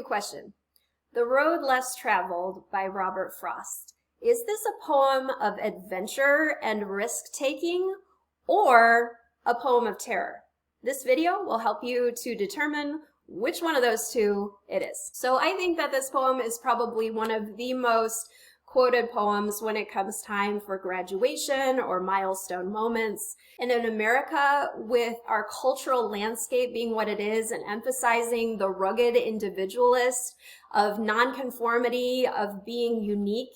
you a question. The Road Less Traveled by Robert Frost. Is this a poem of adventure and risk-taking or a poem of terror? This video will help you to determine which one of those two it is. So I think that this poem is probably one of the most quoted poems when it comes time for graduation or milestone moments. And in America, with our cultural landscape being what it is and emphasizing the rugged individualist of nonconformity, of being unique,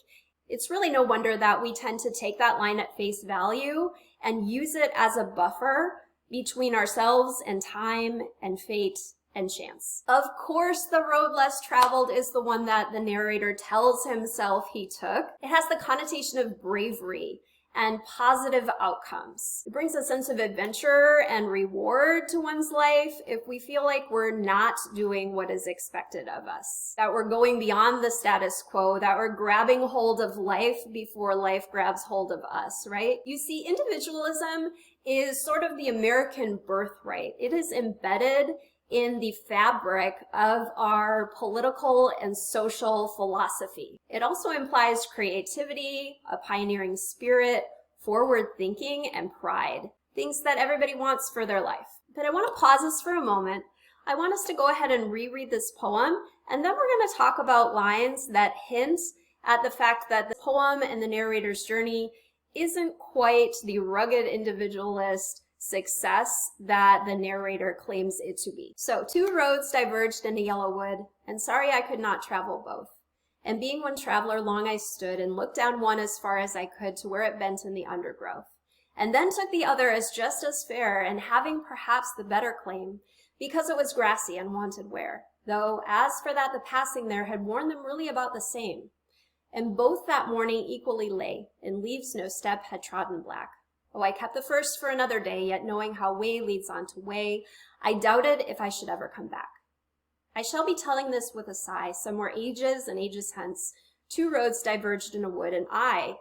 it's really no wonder that we tend to take that line at face value and use it as a buffer between ourselves and time and fate and chance. Of course, the road less traveled is the one that the narrator tells himself he took. It has the connotation of bravery and positive outcomes. It brings a sense of adventure and reward to one's life if we feel like we're not doing what is expected of us, that we're going beyond the status quo, that we're grabbing hold of life before life grabs hold of us, right? You see, individualism is sort of the American birthright. It is embedded in the fabric of our political and social philosophy. It also implies creativity, a pioneering spirit, forward thinking, and pride, things that everybody wants for their life. But I want to pause this for a moment. I want us to go ahead and reread this poem, and then we're going to talk about lines that hint at the fact that the poem and the narrator's journey isn't quite the rugged individualist success that the narrator claims it to be. So, two roads diverged in a yellow wood, and sorry I could not travel both. And being one traveler, long I stood, and looked down one as far as I could to where it bent in the undergrowth. And then took the other as just as fair, and having perhaps the better claim, because it was grassy and wanted wear. Though, as for that, the passing there had worn them really about the same. And both that morning equally lay, and leaves no step had trodden black. Oh, I kept the first for another day, yet knowing how way leads on to way, I doubted if I should ever come back. I shall be telling this with a sigh, somewhere ages and ages hence, two roads diverged in a wood, and I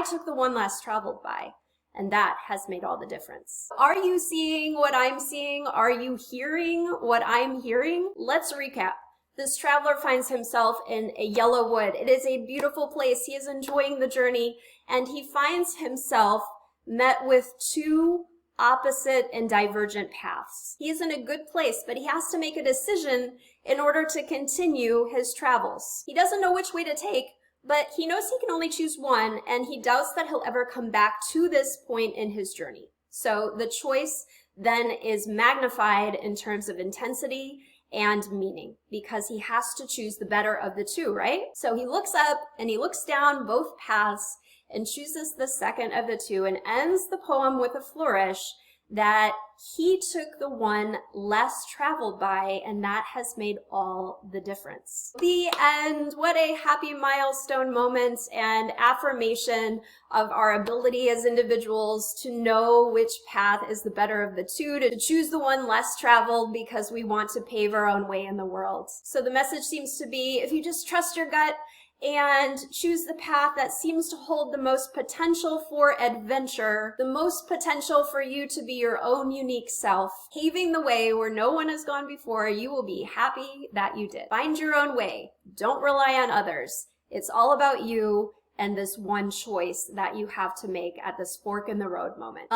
took the one less traveled by, and that has made all the difference. Are you seeing what I'm seeing? Are you hearing what I'm hearing? Let's recap. This traveler finds himself in a yellow wood. It is a beautiful place. He is enjoying the journey, and he finds himself met with two opposite and divergent paths. He is in a good place, but he has to make a decision in order to continue his travels. He doesn't know which way to take, but he knows he can only choose one, and he doubts that he'll ever come back to this point in his journey. So the choice then is magnified in terms of intensity and meaning, because he has to choose the better of the two, right? So he looks up and he looks down both paths and chooses the second of the two, and ends the poem with a flourish that he took the one less traveled by, and that has made all the difference. The end. What a happy milestone moment and affirmation of our ability as individuals to know which path is the better of the two, to choose the one less traveled because we want to pave our own way in the world. So the message seems to be, if you just trust your gut and choose the path that seems to hold the most potential for adventure, the most potential for you to be your own unique self, paving the way where no one has gone before, you will be happy that you did. Find your own way. Don't rely on others. It's all about you and this one choice that you have to make at this fork in the road moment.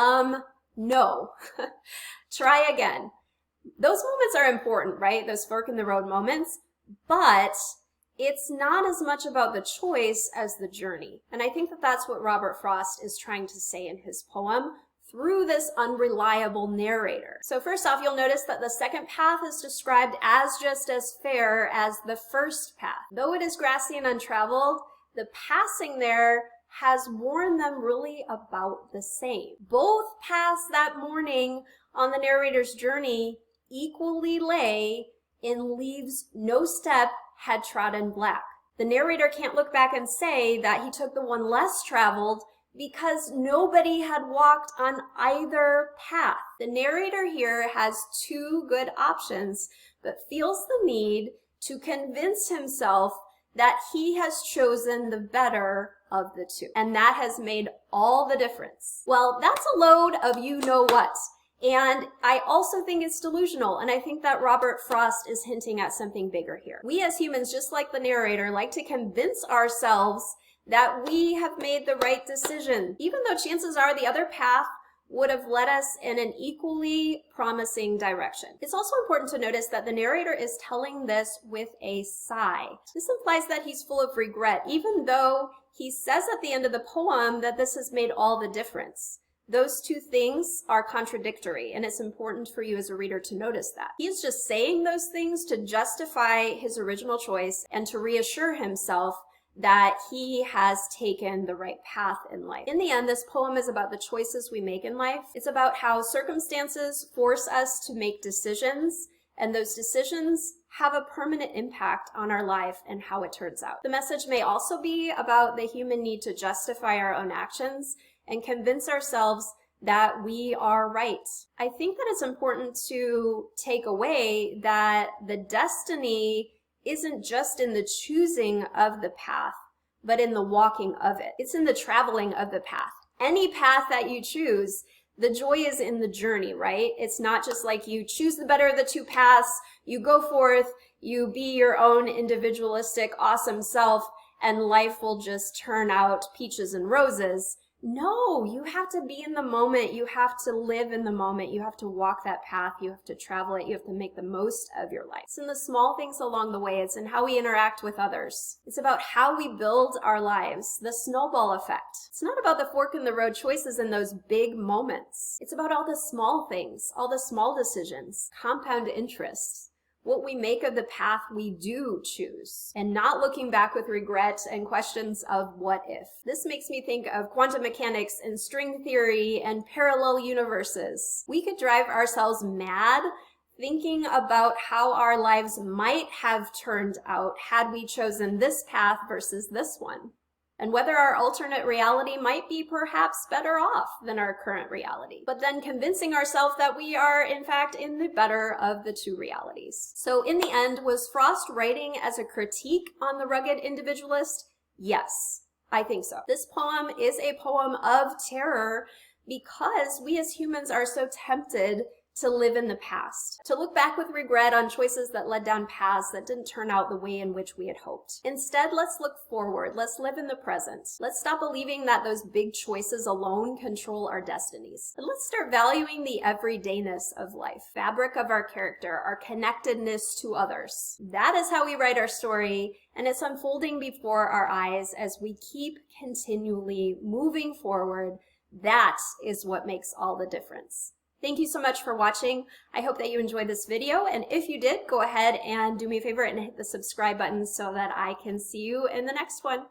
No. Try again. Those moments are important, right? Those fork in the road moments, but it's not as much about the choice as the journey. And I think that that's what Robert Frost is trying to say in his poem through this unreliable narrator. So first off, you'll notice that the second path is described as just as fair as the first path. Though it is grassy and untraveled, the passing there has worn them really about the same. Both paths that morning on the narrator's journey equally lay in leaves no step had trodden black. The narrator can't look back and say that he took the one less traveled because nobody had walked on either path. The narrator here has two good options, but feels the need to convince himself that he has chosen the better of the two. And that has made all the difference. Well, that's a load of you know what. And I also think it's delusional, and I think that Robert Frost is hinting at something bigger here. We as humans, just like the narrator, like to convince ourselves that we have made the right decision, even though chances are the other path would have led us in an equally promising direction. It's also important to notice that the narrator is telling this with a sigh. This implies that he's full of regret, even though he says at the end of the poem that this has made all the difference. Those two things are contradictory, and it's important for you as a reader to notice that. He's just saying those things to justify his original choice and to reassure himself that he has taken the right path in life. In the end, this poem is about the choices we make in life. It's about how circumstances force us to make decisions, and those decisions have a permanent impact on our life and how it turns out. The message may also be about the human need to justify our own actions and convince ourselves that we are right. I think that it's important to take away that the destiny isn't just in the choosing of the path, but in the walking of it. It's in the traveling of the path. Any path that you choose, the joy is in the journey, right? It's not just like you choose the better of the two paths, you go forth, you be your own individualistic, awesome self, and life will just turn out peaches and roses. No, you have to be in the moment. You have to live in the moment. You have to walk that path. You have to travel it. You have to make the most of your life. It's in the small things along the way. It's in how we interact with others. It's about how we build our lives, the snowball effect. It's not about the fork in the road choices in those big moments. It's about all the small things, all the small decisions, compound interest, what we make of the path we do choose, and not looking back with regret and questions of what if. This makes me think of quantum mechanics and string theory and parallel universes. We could drive ourselves mad thinking about how our lives might have turned out had we chosen this path versus this one, and whether our alternate reality might be perhaps better off than our current reality, but then convincing ourselves that we are in fact in the better of the two realities. So in the end, was Frost writing as a critique on the rugged individualist? Yes, I think so. This poem is a poem of terror because we as humans are so tempted to live in the past, to look back with regret on choices that led down paths that didn't turn out the way in which we had hoped. Instead, let's look forward. Let's live in the present. Let's stop believing that those big choices alone control our destinies. And let's start valuing the everydayness of life, fabric of our character, our connectedness to others. That is how we write our story, and it's unfolding before our eyes as we keep continually moving forward. That is what makes all the difference. Thank you so much for watching. I hope that you enjoyed this video, and if you did, go ahead and do me a favor and hit the subscribe button so that I can see you in the next one.